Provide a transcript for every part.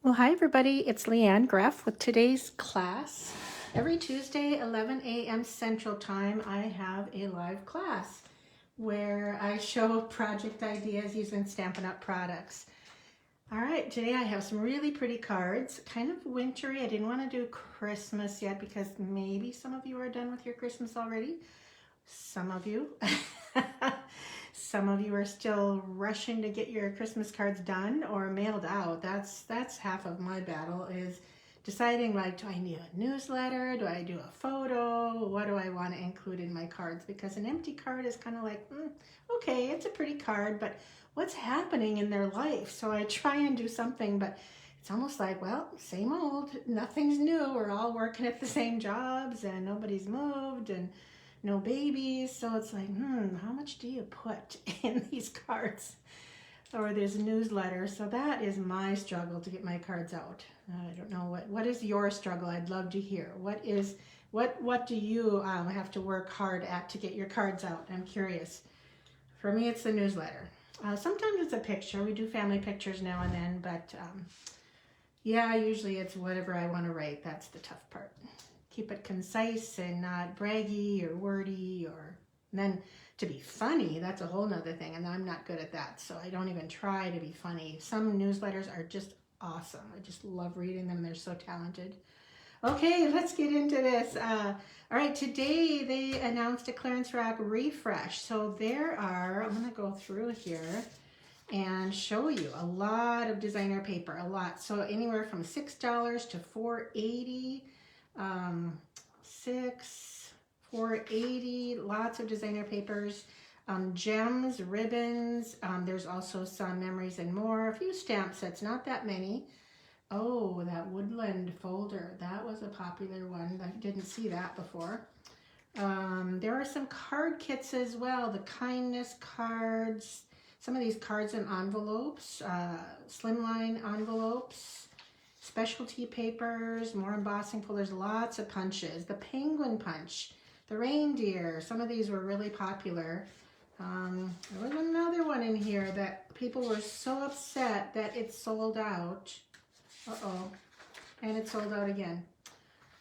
Well, hi everybody, it's Leanne Greff with today's class. Every Tuesday, 11 a.m. Central Time, I have a live class where I show project ideas using Stampin' Up! Products. All right, today I have some really pretty cards, kind of wintry. I didn't want to do Christmas yet because maybe some of you are done with your Christmas already. Some of you. Some of you are still rushing to get your Christmas cards done or mailed out. That's half of my battle, is deciding, like, do I do a newsletter? Do I do a photo? What do I want to include in my cards? Because an empty card is kind of like, okay, it's a pretty card, but what's happening in their life? So I try and do something, but it's almost like, well, same old, nothing's new. We're all working at the same jobs and nobody's moved and no babies. So it's like, how much do you put in these cards? Or there's a newsletter. So that is my struggle to get my cards out. I don't know what is your struggle. I'd love to hear. What do you have to work hard at to get your cards out? I'm curious. For me, it's the newsletter. Sometimes it's a picture. We do family pictures now and then, but yeah, usually it's whatever I want to write. That's the tough part. Keep it concise and not braggy or wordy, and then to be funny, that's a whole nother thing, and I'm not good at that, so I don't even try to be funny. Some newsletters are just awesome. I just love reading them. They're so talented. Okay, let's get into this. All right, today they announced a clearance rack refresh. So there are, I'm going to go through here and show you a lot of designer paper, a lot. So anywhere from $6 to $4.80. $4.80, lots of designer papers, gems, ribbons. There's also some memories and more, a few stamp sets, not that many. Oh, that woodland folder, that was a popular one. I didn't see that before. There are some card kits as well, the kindness cards, some of these cards and envelopes, slimline envelopes, specialty papers, more embossing folders, lots of punches. The penguin punch, the reindeer, some of these were really popular. There was another one in here that people were so upset that it sold out. And it sold out again.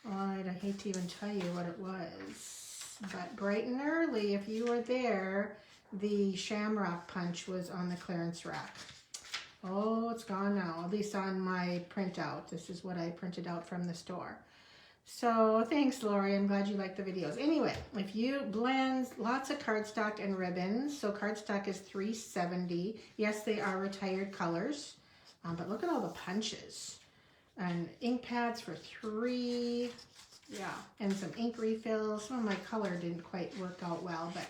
Oh, I hate to even tell you what it was. But bright and early, if you were there, the shamrock punch was on the clearance rack. Oh, it's gone now, at least on my printout. This is what I printed out from the store. So thanks, Lori. I'm glad you like the videos. Anyway, if you blends, lots of cardstock and ribbons. So cardstock is $3.70. Yes, they are retired colors, but look at all the punches. And ink pads for $3. Yeah, and some ink refills. Some of my color didn't quite work out well, but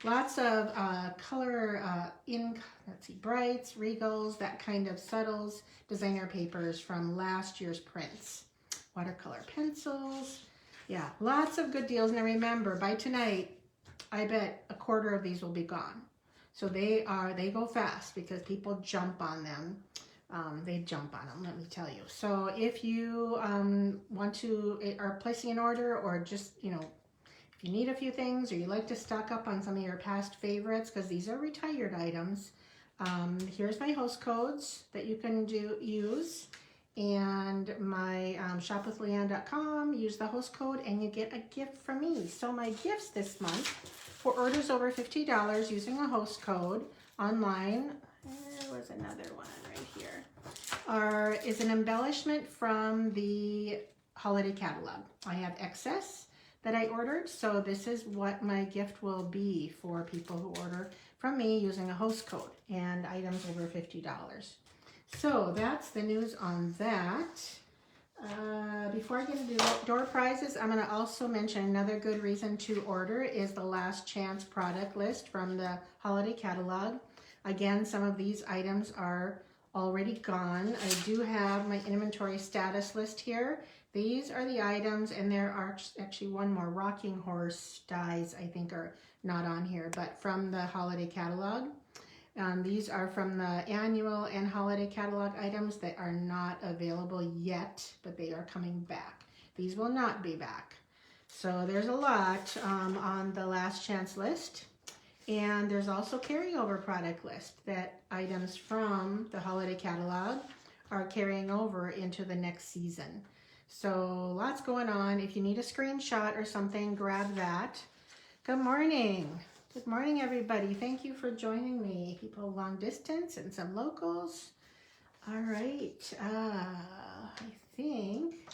lots of color ink, let's see, brights, regals, that kind of subtles, designer papers from last year's prints. Watercolor pencils. Yeah, lots of good deals. Now remember, by tonight, I bet a quarter of these will be gone. So they go fast because people jump on them. They jump on them, let me tell you. So if you are placing an order, or just, if you need a few things, or you like to stock up on some of your past favorites, because these are retired items, here's my host codes that you can use, and my shopwithleanne.com. Use the host code and you get a gift from me. So my gifts this month for orders over $50 using a host code online, there was another one right here, is an embellishment from the holiday catalog. I have excess that I ordered, so this is what my gift will be for people who order from me using a host code and items over $50. So that's the news on that. Before I get into door prizes, I'm going to also mention another good reason to order is the last chance product list from the holiday catalog. Again, some of these items are already gone. I do have my inventory status list here. These are the items, and there are actually one more. Rocking horse dies, I think, are not on here, but from the holiday catalog. These are from the annual and holiday catalog items that are not available yet, but they are coming back. These will not be back. So there's a lot on the last chance list. And there's also carryover product list, that items from the holiday catalog are carrying over into the next season. So lots going on. If you need a screenshot or something, grab that. Good morning. Good morning, everybody. Thank you for joining me. People long distance and some locals. All right. I think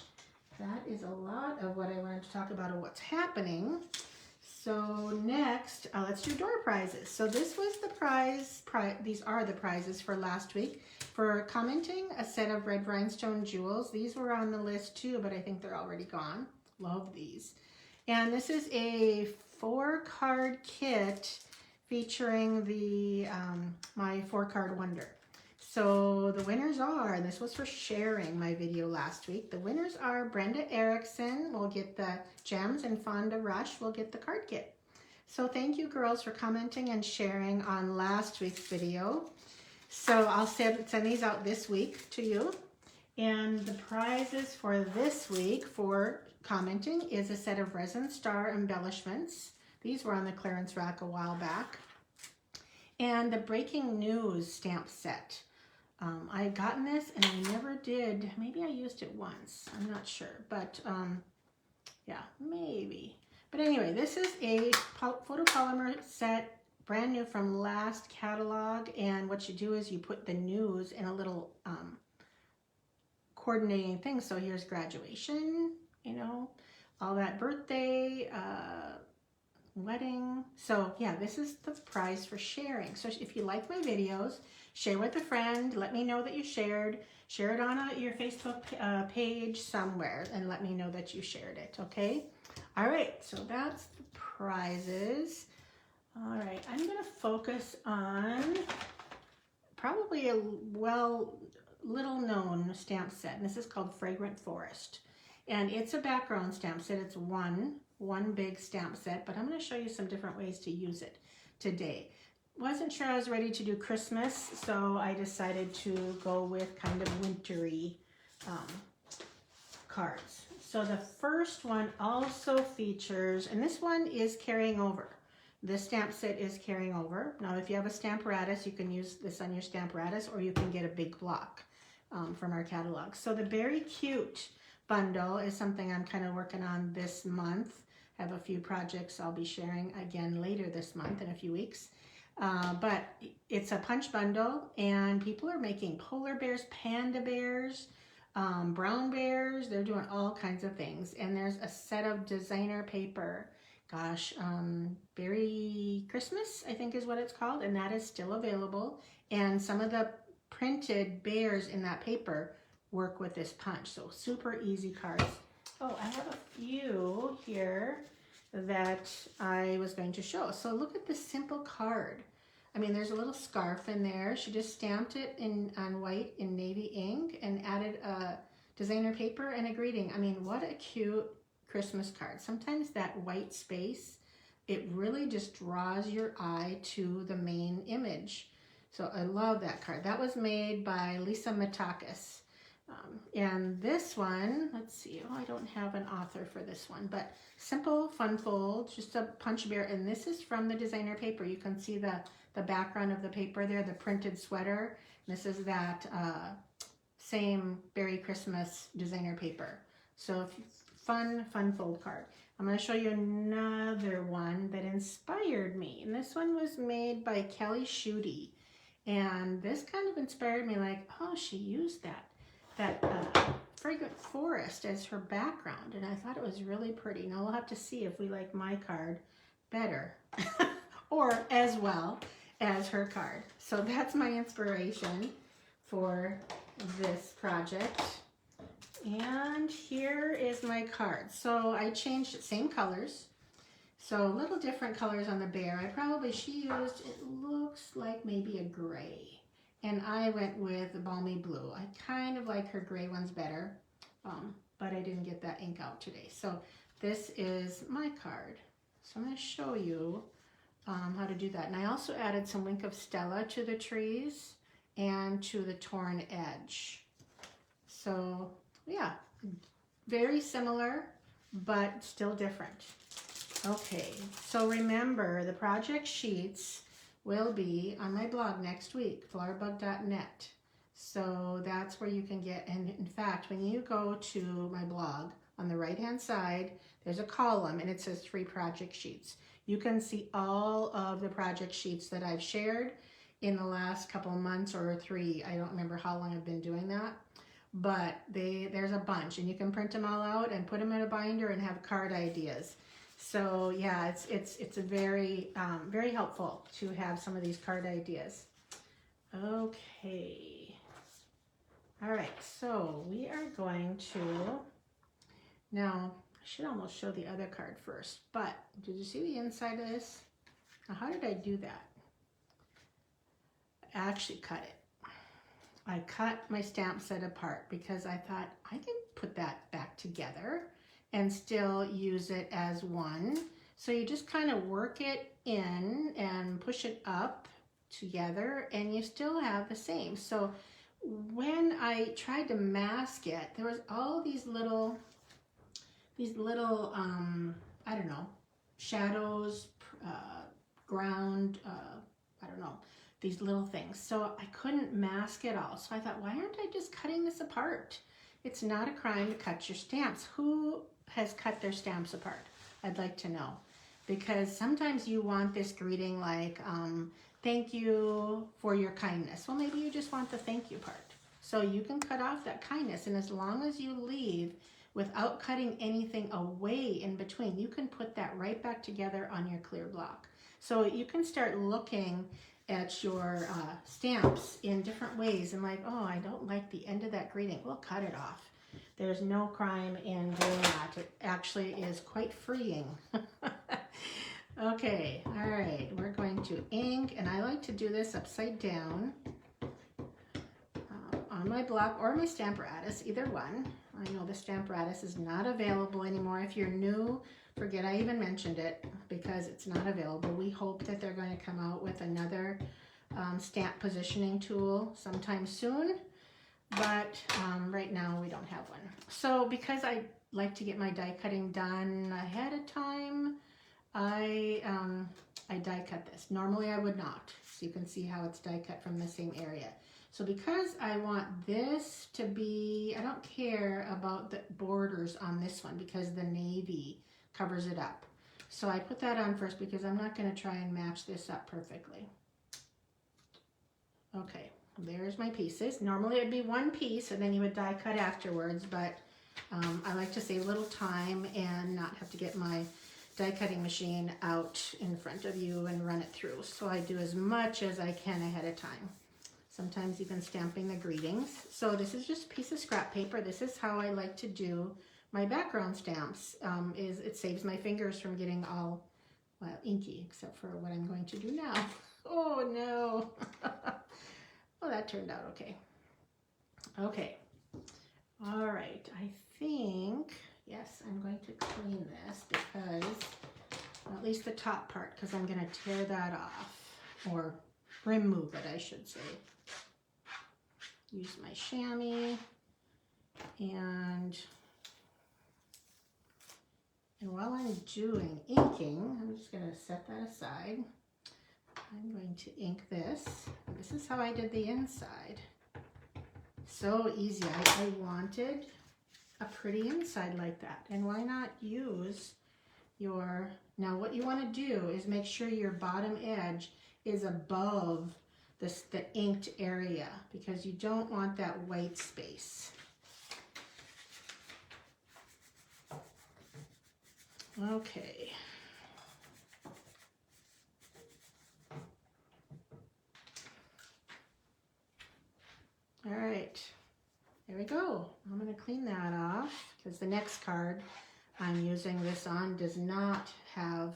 that is a lot of what I wanted to talk about of what's happening. So next, let's do door prizes. So this was the these are the prizes for last week. For commenting a set of red rhinestone jewels. These were on the list too, but I think they're already gone. Love these. And this is a 4-card kit featuring the my 4-card wonder. So the winners are, and this was for sharing my video last week, the winners are Brenda Erickson will get the gems and Fonda Rush will get the card kit. So thank you girls for commenting and sharing on last week's video. So I'll send these out this week to you. And the prizes for this week for commenting is a set of Resin Star embellishments. These were on the clearance rack a while back. And the Breaking News stamp set. I had gotten this and I never did. Maybe I used it once. I'm not sure. But yeah, maybe. But anyway, this is a photopolymer set, brand new from last catalog. And what you do is you put the news in a little coordinating thing. So here's graduation, you know, all that birthday, wedding. So yeah, this is the prize for sharing. So if you like my videos, share with a friend, let me know that you shared, share it on your Facebook page somewhere and let me know that you shared it, okay? All right, so that's the prizes. All right, I'm gonna focus on probably a little known stamp set, and this is called Fragrant Forest. And it's a background stamp set. It's one big stamp set, but I'm going to show you some different ways to use it today. Wasn't sure I was ready to do Christmas, so I decided to go with kind of wintry cards. So the first one also features, and this one is carrying over. This stamp set is carrying over. Now if you have a Stamparatus, you can use this on your Stamparatus, or you can get a big block from our catalog. So the Beary Cute bundle is something I'm kind of working on this month. I have a few projects I'll be sharing again later this month in a few weeks. But it's a punch bundle, and people are making polar bears, panda bears, brown bears. They're doing all kinds of things. And there's a set of designer paper. Gosh, Beary Christmas, I think is what it's called. And that is still available. And some of the printed bears in that paper work with this punch. So super easy cards. Oh, I have a few here that I was going to show. So look at this simple card. I mean, there's a little scarf in there. She just stamped it on white in navy ink and added a designer paper and a greeting. I mean, what a cute Christmas card. Sometimes that white space, it really just draws your eye to the main image. So I love that card. That was made by Lisa Matakis. And this one, let's see, oh, I don't have an author for this one, but simple fun fold, just a punch bear. And this is from the designer paper. You can see the background of the paper there, the printed sweater. This is that same Beary Christmas designer paper. So fun fold card. I'm going to show you another one that inspired me. And this one was made by Kelly Schutte. And this kind of inspired me, like, oh, she used that Fragrant Forest as her background, and I thought it was really pretty. Now we'll have to see if we like my card better or as well as her card. So that's my inspiration for this project. And here is my card. So I changed it, same colors. So little different colors on the bear. She used, it looks like maybe a gray. And I went with the balmy blue. I kind of like her gray ones better, but I didn't get that ink out today. So this is my card. So I'm going to show you how to do that. And I also added some Wink of Stella to the trees and to the torn edge. So yeah, very similar, but still different. Okay, so remember the project sheets will be on my blog next week, florabug.net. So that's where you can get, and in fact, when you go to my blog, on the right hand side, there's a column and it says 3 project sheets. You can see all of the project sheets that I've shared in the last couple of months, or 3. I don't remember how long I've been doing that, but there's a bunch, and you can print them all out and put them in a binder and have card ideas. So yeah, it's a very very helpful to have some of these card ideas. Okay. All right, so we are going to, now I should almost show the other card first, but did you see the inside of this? Now, how did I do that? I actually cut it. I cut my stamp set apart because I thought I can put that back together and still use it as one. So you just kind of work it in and push it up together and you still have the same. So when I tried to mask it, there was all these little I don't know, shadows, ground, I don't know, these little things. So I couldn't mask it all. So I thought, why aren't I just cutting this apart? It's not a crime to cut your stamps. Who has cut their stamps apart? I'd like to know. Because sometimes you want this greeting like, thank you for your kindness. Well, maybe you just want the thank you part. So you can cut off that kindness, and as long as you leave without cutting anything away in between, you can put that right back together on your clear block. So you can start looking at your stamps in different ways and like, oh, I don't like the end of that greeting. Well, cut it off. There's no crime in doing that. It actually is quite freeing. Okay, all right, we're going to ink, and I like to do this upside down on my block or my Stamparatus, either one. I know the Stamparatus is not available anymore. If you're new, forget I even mentioned it because it's not available. We hope that they're going to come out with another stamp positioning tool sometime soon, but right now we don't have one. So because I like to get my die cutting done ahead of time, I die cut this. Normally I would not. So you can see how it's die cut from the same area. So because I want this to be, I don't care about the borders on this one because the navy covers it up. So I put that on first because I'm not going to try and match this up perfectly. Okay, there's my pieces. Normally it'd be one piece and then you would die cut afterwards, but I like to save a little time and not have to get my die cutting machine out in front of you and run it through. So I do as much as I can ahead of time. Sometimes even stamping the greetings. So this is just a piece of scrap paper. This is how I like to do my background stamps. Is it saves my fingers from getting all, well, inky, except for what I'm going to do now. Oh no. Well, that turned out okay. Okay. All right. I think, yes, I'm going to clean this because, well, at least the top part, because I'm going to tear that off, or remove it, I should say. Use my chamois, and while I'm doing inking, I'm just going to set that aside. I'm going to ink this. This is how I did the inside. So easy. I wanted a pretty inside like that, and why not use your, now what you want to do is make sure your bottom edge is above the inked area, because you don't want that white space. Okay. All right, there we go. I'm going to clean that off because the next card I'm using this on does not have,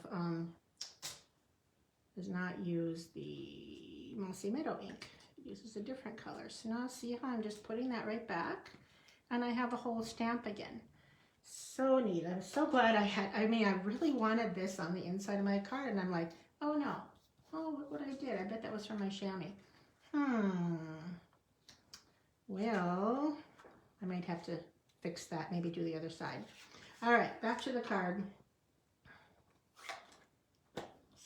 does not use the Mossy Meadow ink. It uses a different color. So now see how I'm just putting that right back, and I have a whole stamp again. So neat. I'm so glad I had, I mean, I really wanted this on the inside of my card, and I'm like, oh no. Oh, look what I did. I bet that was from my chamois. Well, I might have to fix that, maybe do the other side. All right, back to the card.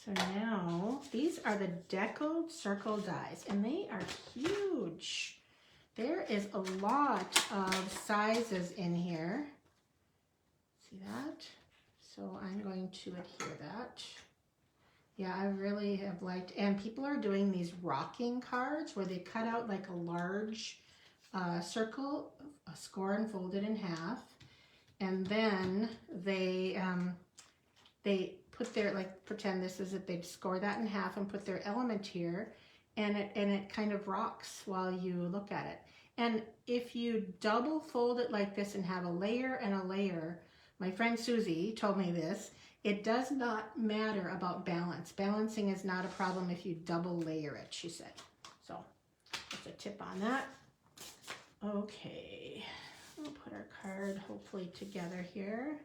So now, these are the deckled circle dies, and they are huge. There is a lot of sizes in here. See that? So I'm going to adhere that. Yeah, I really have liked, and people are doing these rocking cards where they cut out like a large circle, a score and fold it in half, and then they put their, like, pretend this is it, they'd score that in half and put their element here, and it kind of rocks while you look at it. And if you double fold it like this and have a layer and a layer, my friend Susie told me this, it does not matter about balance. Balancing is not a problem if you double layer it, she said. So that's a tip on that. Okay, we'll put our card hopefully together here.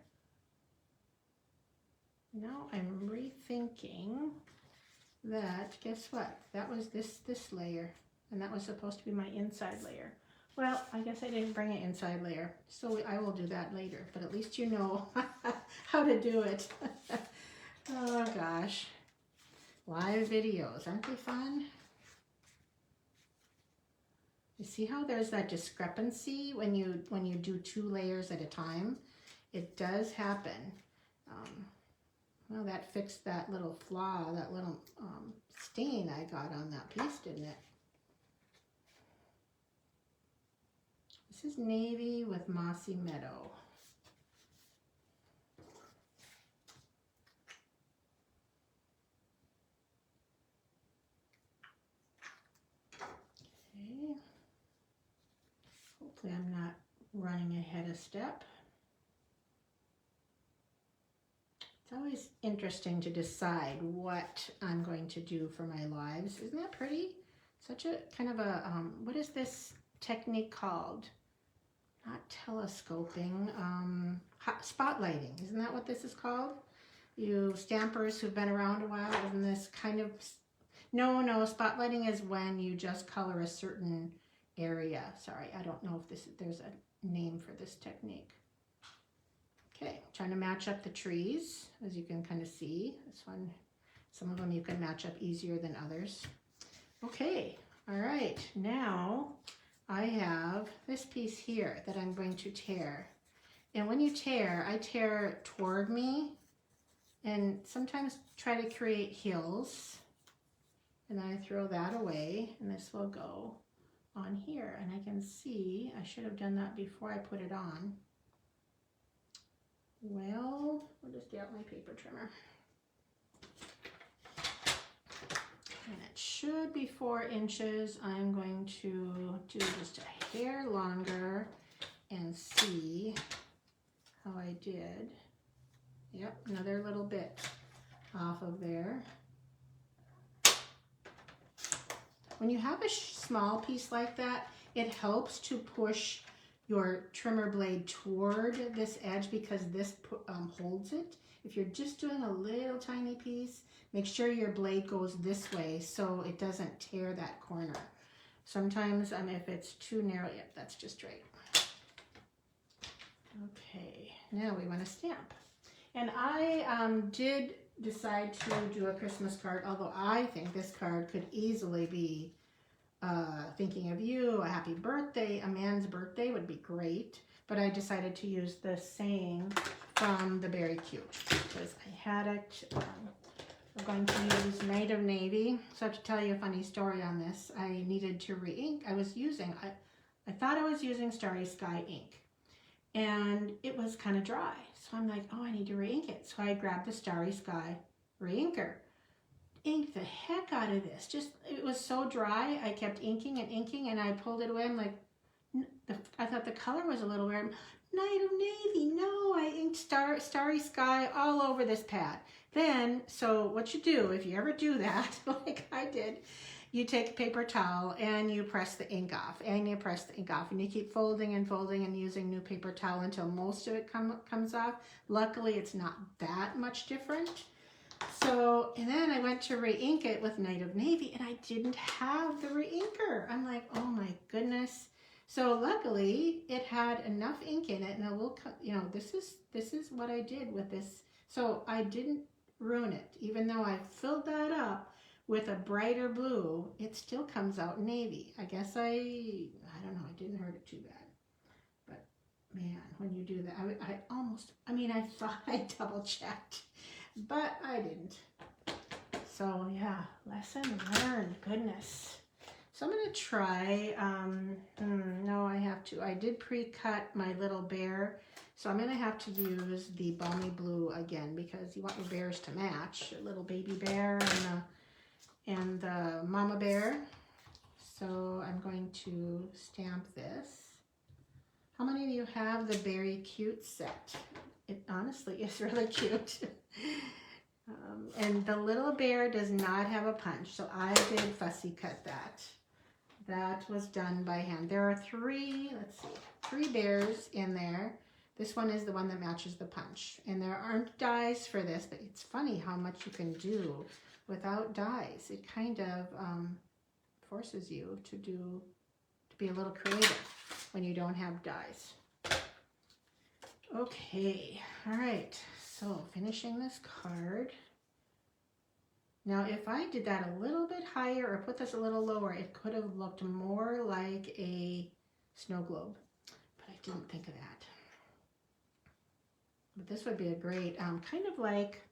Now I'm rethinking that, guess what? That was this layer, and that was supposed to be my inside layer. Well, I guess I didn't bring an inside layer, so I will do that later, but at least you know how to do it. Oh gosh. Live videos, aren't they fun? You see how there's that discrepancy when you do 2 layers at a time? It does happen. Well, that fixed that little flaw, that little stain I got on that piece, didn't it? This is navy with mossy meadow. Okay. Hopefully I'm not running ahead a step. It's always interesting to decide what I'm going to do for my lives. Isn't that pretty? Such a kind of a, what is this technique called? Not telescoping, spotlighting. Isn't that what this is called? You stampers who've been around a while, isn't this kind of, no, spotlighting is when you just color a certain area. Sorry, I don't know if there's a name for this technique. Okay, trying to match up the trees, as you can kind of see. This one, some of them you can match up easier than others. Okay, all right, now I have this piece here that I'm going to tear. And when you tear, I tear toward me and sometimes try to create hills. And then I throw that away, and this will go on here. And I can see, I should have done that before I put it on. Well, I'll just get out my paper trimmer. And it should be 4 inches. I'm going to do just a hair longer and see how I did. Yep, another little bit off of there. When you have a small piece like that, it helps to push your trimmer blade toward this edge because this holds it. If you're just doing a little tiny piece, make sure your blade goes this way so it doesn't tear that corner. Sometimes if it's too narrow, yep, that's just right. Okay, now we want to stamp. And I did decide to do a Christmas card, although I think this card could easily be thinking of you, a happy birthday, a man's birthday would be great. But I decided to use the saying from the Beary Cute because I had it. We're going to use Night of Navy. So I have to tell you a funny story on this. I needed to re-ink. I thought I was using Starry Sky ink. And it was kind of dry. So I'm like, oh, I need to re-ink it. So I grabbed the Starry Sky re-inker. Inked the heck out of this. It was so dry. I kept inking and inking, and I pulled it away. I'm like, I thought the color was a little weird. Night of Navy. No, I inked Starry Sky all over this pad. Then, so what you do, if you ever do that, like I did, you take a paper towel and you press the ink off, and you press the ink off, and you keep folding and folding and using new paper towel until most of it comes off. Luckily, it's not that much different. So, and then I went to re-ink it with Night of Navy, and I didn't have the re-inker. I'm like, oh my goodness. So luckily, it had enough ink in it, and it will, this is what I did with this. So I didn't ruin it, even though I filled that up with a brighter blue. It still comes out navy. I guess I don't know. hurt too bad. But man, when you do that, I thought I double checked, but I didn't. So yeah, lesson learned, goodness. So I'm gonna try, no, I did pre-cut my little bear. So I'm gonna have to use the Balmy Blue again because you want your bears to match, a little baby bear and the mama bear. So I'm going to stamp this. How many of you have the Beary Cute set? It honestly is really cute. And the little bear does not have a punch, so I did fussy cut that. That was done by hand. There are three bears in there. This one is the one that matches the punch. And there aren't dies for this, but it's funny how much you can do without dies. It kind of forces you to be a little creative when you don't have dies. Okay, all right, so finishing this card. Now, if I did that a little bit higher or put this a little lower, it could have looked more like a snow globe, but I didn't think of that. But this would be a great, kind of like,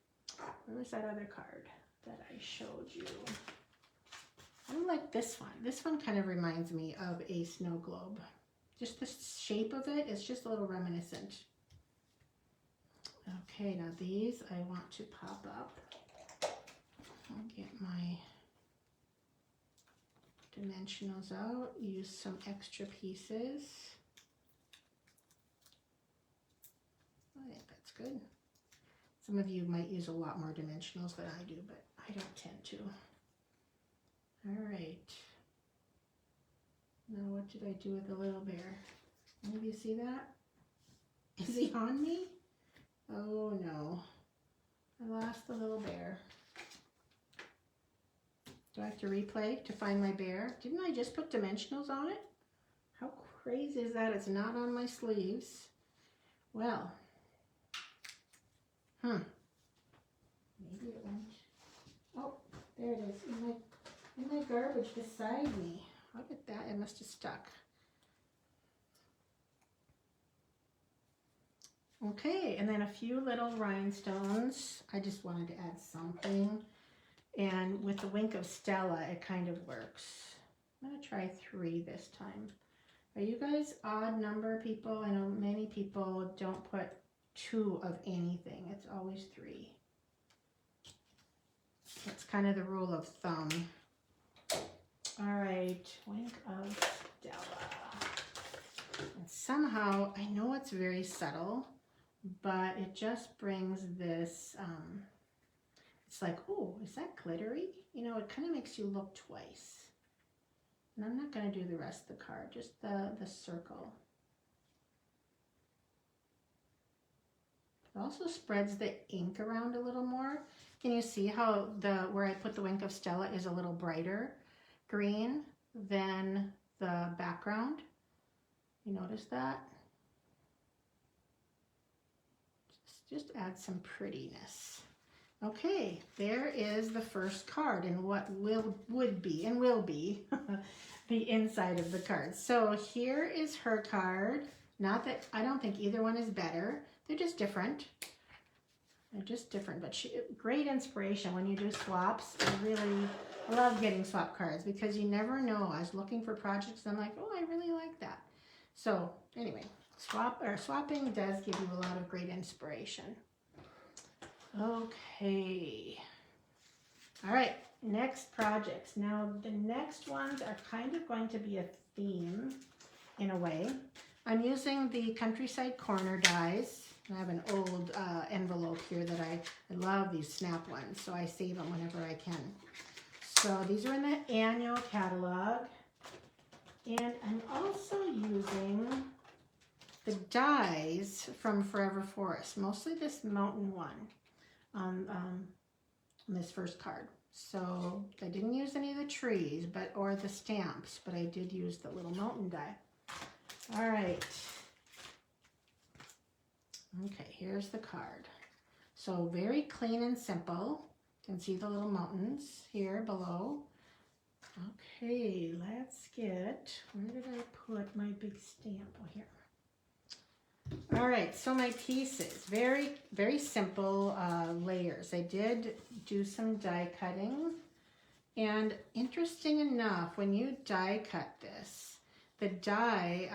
where was that other card that I showed you? I like this one. This one kind of reminds me of a snow globe. Just the shape of it is just a little reminiscent. Okay, now these I want to pop up. I'll get my dimensionals out, use some extra pieces. I think that's good. Some of you might use a lot more dimensionals than I do, but I don't tend to. All right. Now what did I do with the little bear? Any of you see that? Is he on me? Oh no. I lost the little bear. Do I have to replay to find my bear? Didn't I just put dimensionals on it? How crazy is that? It's not on my sleeves. Well. Maybe it went. Oh, there it is. In my garbage beside me. How did that? It must have stuck. Okay, and then a few little rhinestones. I just wanted to add something. And with the Wink of Stella, it kind of works. I'm going to try 3 this time. Are you guys odd number people? I know many people don't put 2 of anything. It's always 3. That's kind of the rule of thumb. All right, Wink of Stella. And somehow, I know it's very subtle, but it just brings this, it's like, oh, is that glittery? You know, it kind of makes you look twice. And I'm not going to do the rest of the card, just the circle. It also spreads the ink around a little more. Can you see how where I put the Wink of Stella is a little brighter green than the background? You notice that? Just add some prettiness. Okay, there is the first card and what would be the inside of the card. So here is her card. Not that I don't think either one is better. They're just different. They're just different, but great inspiration when you do swaps. I love getting swap cards because you never know. I was looking for projects and I'm like, oh, I really like that. So anyway, swapping does give you a lot of great inspiration. Okay. All right, next projects. Now the next ones are kind of going to be a theme in a way. I'm using the Countryside Corner dies. I have an old envelope here that I love these snap ones, so I save them whenever I can. So these are in the annual catalog. And I'm also using the dies from Forever Forest, mostly this mountain one on this first card. So I didn't use any of the trees or the stamps, but I did use the little mountain die. All right. Okay, here's the card. So very clean and simple. You can see the little mountains here below. Okay, let's get, where did I put my big stamp? Oh, here. All right, so my pieces, very, very simple layers. I did do some die cutting, and interesting enough, when you die cut this, the die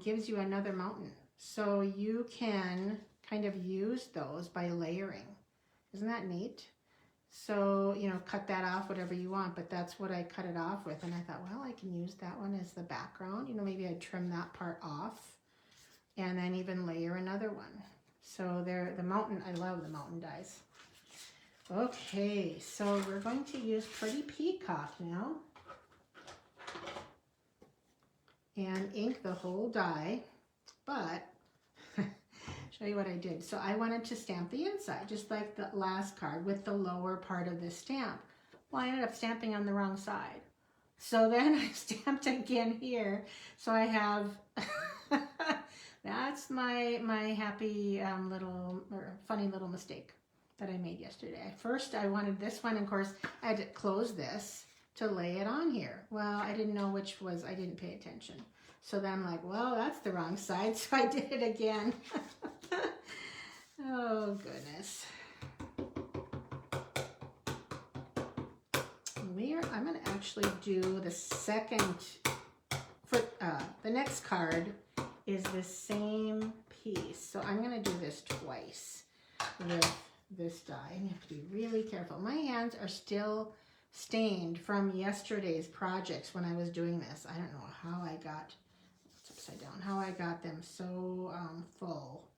gives you another mountain. So you can kind of use those by layering. Isn't that neat? So, you know, cut that off, whatever you want, but that's what I cut it off with. And I thought, well, I can use that one as the background. You know, maybe I'd trim that part off and then even layer another one. So there, the mountain, I love the mountain dies. Okay, so we're going to use Pretty Peacock now and ink the whole die, but show you what I did. So I wanted to stamp the inside, just like the last card, with the lower part of the stamp. Well, I ended up stamping on the wrong side. So then I stamped again here. So I have, that's my happy little, or funny little mistake that I made yesterday. First, I wanted this one, and of course, I had to close this to lay it on here. Well, I didn't know which was, I didn't pay attention. So then I'm like, well, that's the wrong side, so I did it again. Oh, goodness. I'm going to actually do the second, the next card is the same piece. So I'm going to do this twice with this die. And you have to be really careful. My hands are still stained from yesterday's projects when I was doing this. I don't know how I got, it's upside down, how I got them so full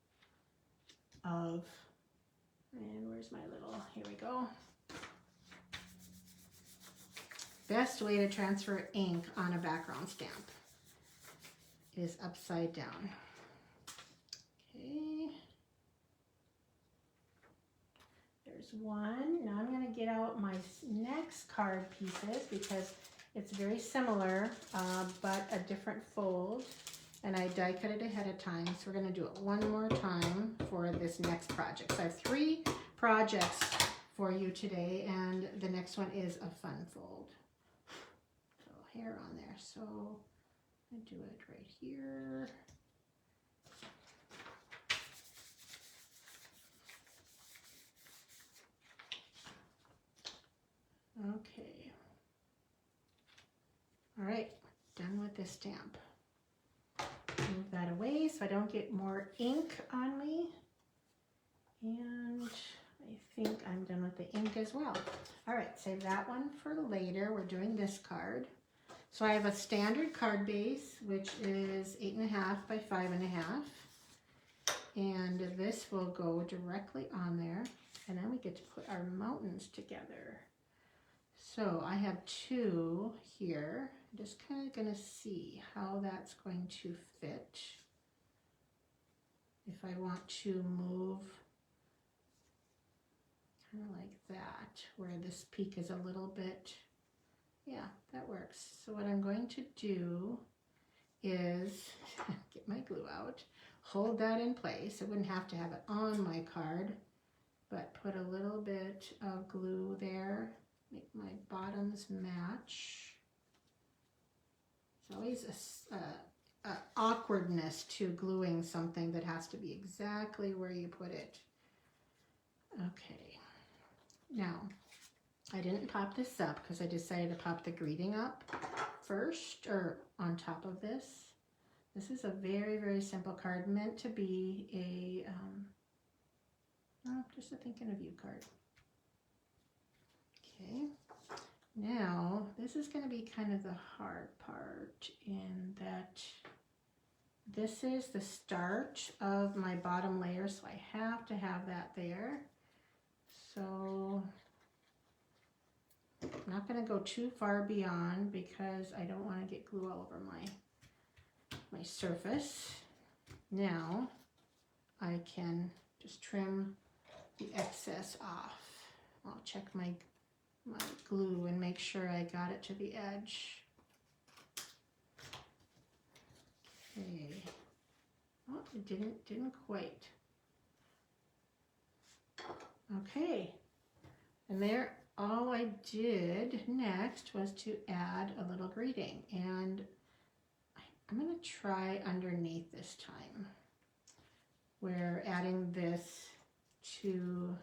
of, and where's my little, here we go. Best way to transfer ink on a background stamp is upside down. Okay. There's one. Now I'm going to get out my next card pieces because it's very similar, but a different fold. And I die cut it ahead of time. So we're going to do it one more time for this next project. So I have 3 projects for you today, and the next one is a fun fold. So hair on there. So I do it right here. Okay. All right, done with this stamp. Move that away so I don't get more ink on me. And I think I'm done with the ink as well. All right, save that one for later. We're doing this card. So I have a standard card base, which is 8.5 by 5.5. And this will go directly on there. And then we get to put our mountains together. So I have 2 here. I'm just kind of going to see how that's going to fit. If I want to move kind of like that, where this peak is a little bit, yeah, that works. So what I'm going to do is get my glue out, hold that in place. I wouldn't have to have it on my card, but put a little bit of glue there, make my bottoms match. There's always a awkwardness to gluing something that has to be exactly where you put it. Okay, now I didn't pop this up because I decided to pop the greeting up first, or on top of this. This is a very, very simple card, meant to be a, just a thinking of you card. Okay. Now, this is going to be kind of the hard part in that this is the start of my bottom layer, so I have to have that there. So I'm not going to go too far beyond because I don't want to get glue all over my surface. Now, I can just trim the excess off. I'll check my glue and make sure I got it to the edge. Okay. Oh, it didn't quite. Okay. And there all I did next was to add a little greeting, and I'm going to try underneath this time. We're adding this to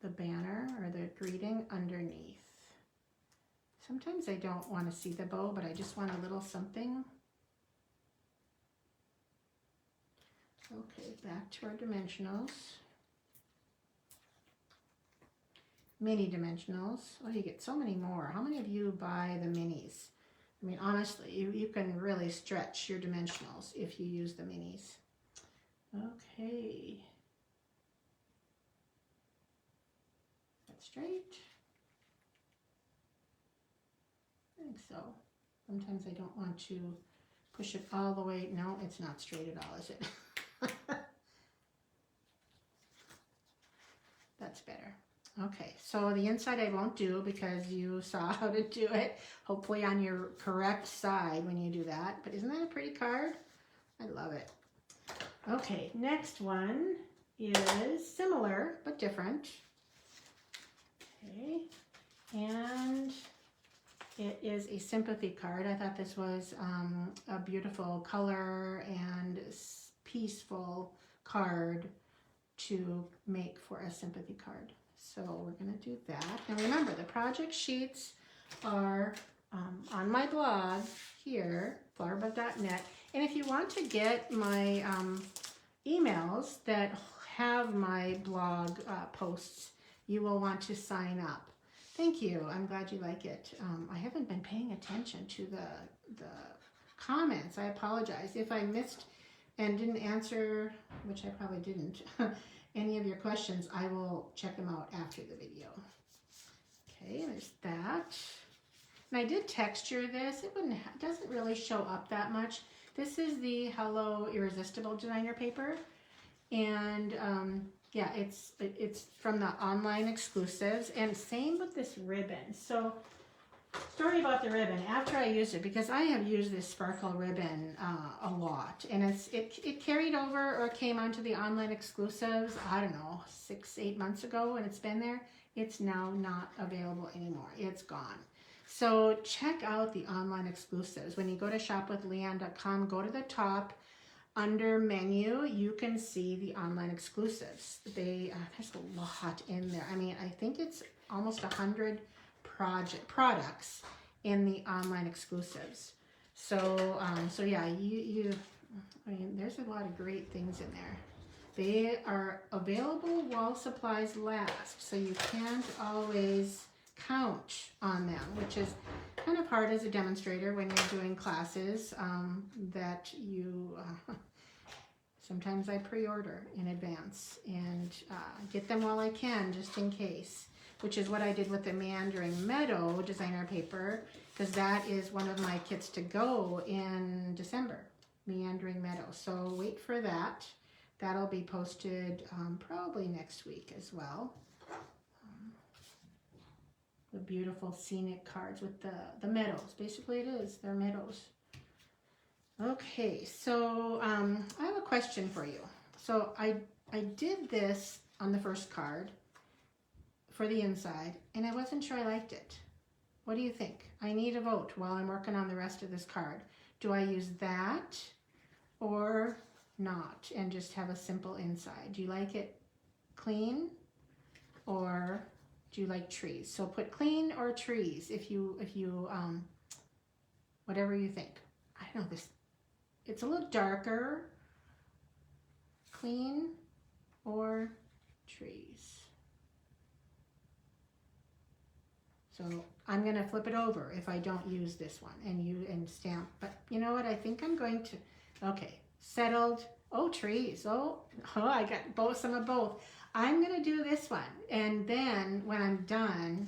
the banner or the greeting underneath. Sometimes I don't want to see the bow, but I just want a little something. Okay, back to our dimensionals. Mini dimensionals. Oh, you get so many more. How many of you buy the minis? I mean, honestly, you can really stretch your dimensionals if you use the minis. Okay. That's straight. I think so. Sometimes I don't want to push it all the way. No, it's not straight at all, is it? That's better. Okay, so the inside I won't do because you saw how to do it, hopefully on your correct side when you do that. But isn't that a pretty card? I love it. Okay, next one is similar but different. Okay, and it is a sympathy card. I thought this was a beautiful color and peaceful card to make for a sympathy card. So we're going to do that. And remember, the project sheets are on my blog here, flowerbud.net. And if you want to get my emails that have my blog posts, you will want to sign up. Thank you. I'm glad you like it. I haven't been paying attention to the comments. I apologize. If I missed and didn't answer, which I probably didn't, any of your questions, I will check them out after the video. Okay, there's that. And I did texture this. It doesn't really show up that much. This is the Hello Irresistible designer paper. And yeah, it's from the online exclusives, and same with this ribbon. So, story about the ribbon. After I used it, because I have used this sparkle ribbon a lot, and it carried over or came onto the online exclusives, I don't know, 6-8 months ago, and it's been there. It's now not available anymore. It's gone. So check out the online exclusives. When you go to shopwithleanne.com, go to the top. Under menu, you can see the online exclusives. There's a lot in there. I mean, I think it's almost 100 products in the online exclusives. So, so yeah, I mean, there's a lot of great things in there. They are available while supplies last, so you can't always count on them, which is kind of hard as a demonstrator when you're doing classes that you sometimes I pre-order in advance and get them while I can, just in case, which is what I did with the Meandering Meadow designer paper, because that is one of my kits to go in December, Meandering Meadow. So wait for that. That'll be posted probably next week as well. The beautiful scenic cards with the meadows. Basically it is, they're meadows. Okay, so I have a question for you. So I did this on the first card for the inside, and I wasn't sure I liked it. What do you think? I need a vote while I'm working on the rest of this card. Do I use that or not and just have a simple inside? Do you like it clean or do you like trees? So put clean or trees if you whatever you think. I don't know, this, it's a little darker. Clean or trees? So I'm gonna flip it over if I don't use this one and stamp. But you know what? I think I'm going to. Okay, settled. Oh, trees. Oh, I got some of both. I'm gonna do this one, and then when I'm done,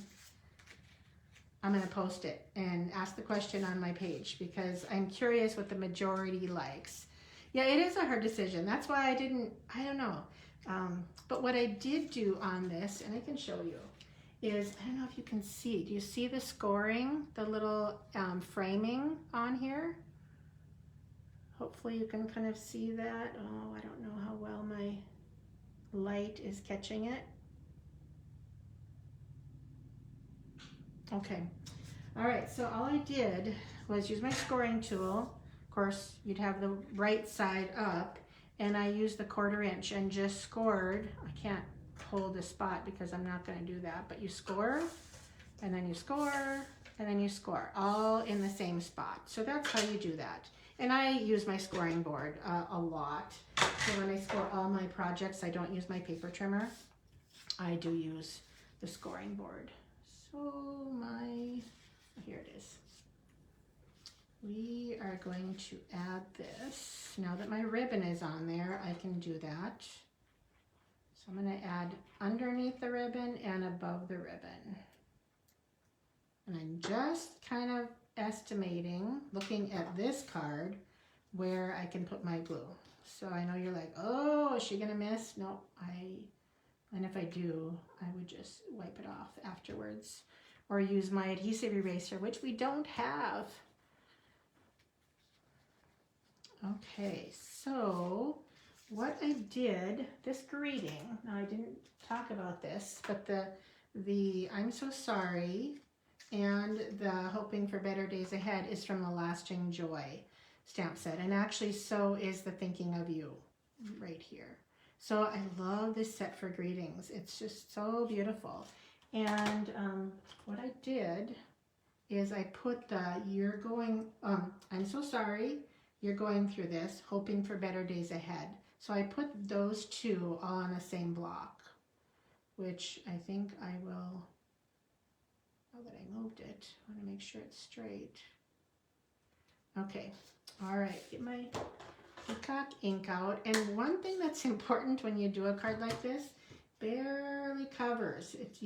I'm gonna post it and ask the question on my page because I'm curious what the majority likes. Yeah, it is a hard decision. That's why I don't know. But what I did do on this, and I can show you, is, I don't know if you can see, do you see the scoring, the little framing on here? Hopefully you can kind of see that. Oh, I don't know how well my light is catching it. Okay. All right, so all I did was use my scoring tool. Of course, you'd have the right side up, and I used the 1/4 inch and just scored. I can't hold the spot because I'm not going to do that, but you score, and then you score, and then you score, all in the same spot. So that's how you do that. And I use my scoring board a lot. So when I score all my projects, I don't use my paper trimmer. I do use the scoring board. So here it is. We are going to add this. Now that my ribbon is on there, I can do that. So I'm going to add underneath the ribbon and above the ribbon. And I'm just kind of estimating, looking at this card, where I can put my glue. So I know you're like, oh, is she going to miss? No, and if I do, I would just wipe it off afterwards or use my adhesive eraser, which we don't have. Okay, so what I did, this greeting, now I didn't talk about this, but the I'm so sorry and the hoping for better days ahead is from the Lasting Joy stamp set. And actually so is the thinking of you right here. So I love this set for greetings. It's just so beautiful. And what I did is I put the you're going, I'm so sorry, you're going through this, hoping for better days ahead. So I put those two all on the same block, which I think I will, now that I moved it, I want to make sure it's straight. Okay, all right, get my peacock ink out. And one thing that's important when you do a card like this, barely covers. It's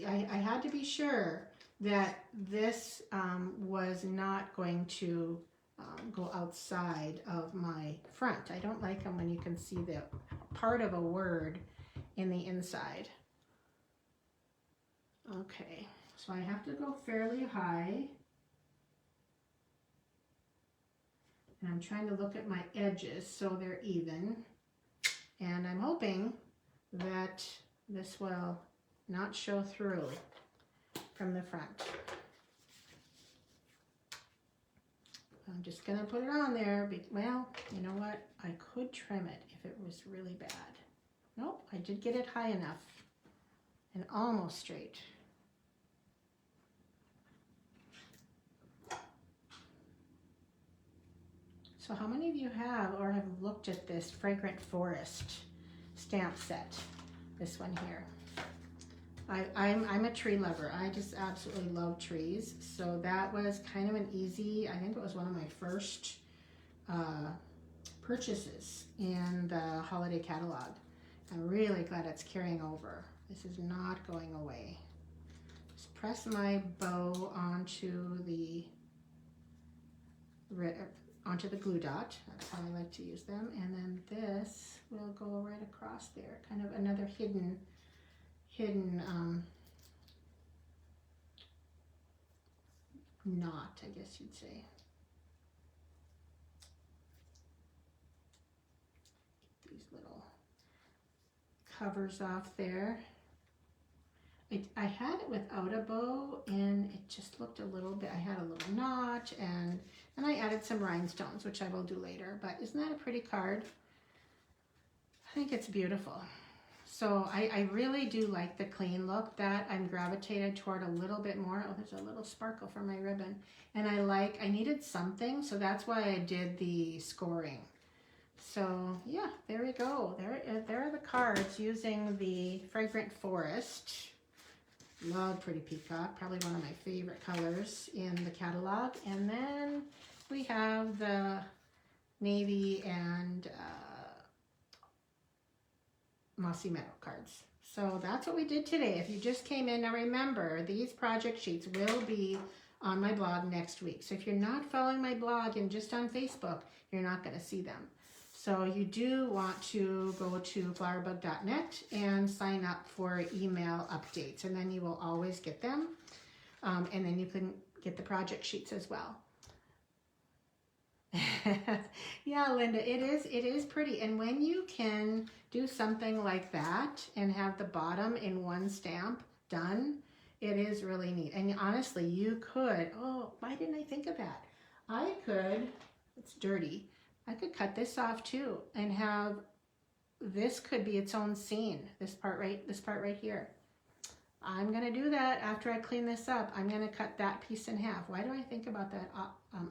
I had to be sure that this was not going to go outside of my front. I don't like them when you can see the part of a word in the inside. Okay, so I have to go fairly high. And I'm trying to look at my edges so they're even. And I'm hoping that this will not show through from the front. I'm just going to put it on there. Well, you know what? I could trim it if it was really bad. Nope, I did get it high enough and almost straight. So how many of you have or have looked at this Fragrant Forest stamp set? This one here. I'm a tree lover. I just absolutely love trees. So that was kind of an easy, I think it was one of my first purchases in the holiday catalog. I'm really glad it's carrying over. This is not going away. Just press my bow onto the glue dot. That's how I like to use them. And then this will go right across there. Kind of another hidden knot, I guess you'd say. These little covers off there. I had it without a bow and it just looked a little bit, I had a little knot and I added some rhinestones, which I will do later, but isn't that a pretty card? I think it's beautiful. So I really do like the clean look. That I'm gravitated toward a little bit more. Oh, there's a little sparkle from my ribbon. And I needed something, so that's why I did the scoring. So yeah, there we go. There are the cards using the Fragrant Forest. Love Pretty Peacock, probably one of my favorite colors in the catalog. And then we have the navy and Mossy Meadow cards. So that's what we did today. If you just came in, now remember, these project sheets will be on my blog next week. So if you're not following my blog and just on Facebook, you're not going to see them. So you do want to go to flowerbug.net and sign up for email updates, and then you will always get them. And then you can get the project sheets as well. Yeah, Linda, it is pretty. And when you can do something like that and have the bottom in one stamp done, It is really neat. And honestly, you could, oh, why didn't I think of that? I could, it's dirty. I could cut this off too and have, this could be its own scene. This part right here. I'm gonna do that after I clean this up. I'm gonna cut that piece in half. Why do I think about that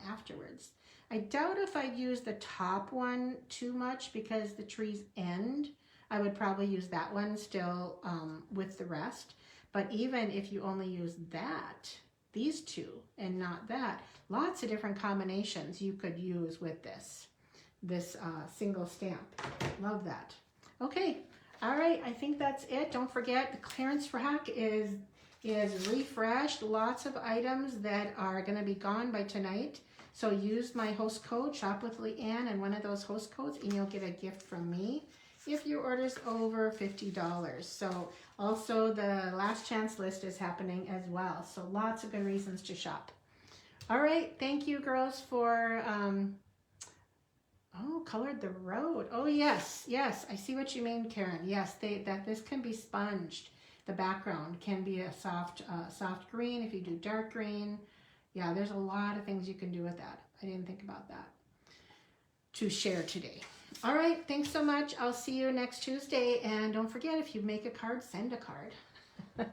afterwards? I doubt if I'd use the top one too much because the trees end. I would probably use that one still with the rest. But even if you only use that, these two, and not that, lots of different combinations you could use with this single stamp. Love that. Okay, all right, I think that's it. Don't forget, the clearance rack is refreshed. Lots of items that are gonna be gone by tonight. So use my host code, Shop with Leanne, and one of those host codes, and you'll get a gift from me if your order's over $50. So also the last chance list is happening as well. So lots of good reasons to shop. All right, thank you girls for, oh, colored the road. Oh yes, yes, I see what you mean, Karen. Yes, that this can be sponged. The background can be a soft green if you do dark green. Yeah, there's a lot of things you can do with that. I didn't think about that to share today. All right, thanks so much. I'll see you next Tuesday. And don't forget, if you make a card, send a card.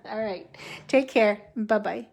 All right, take care. Bye-bye.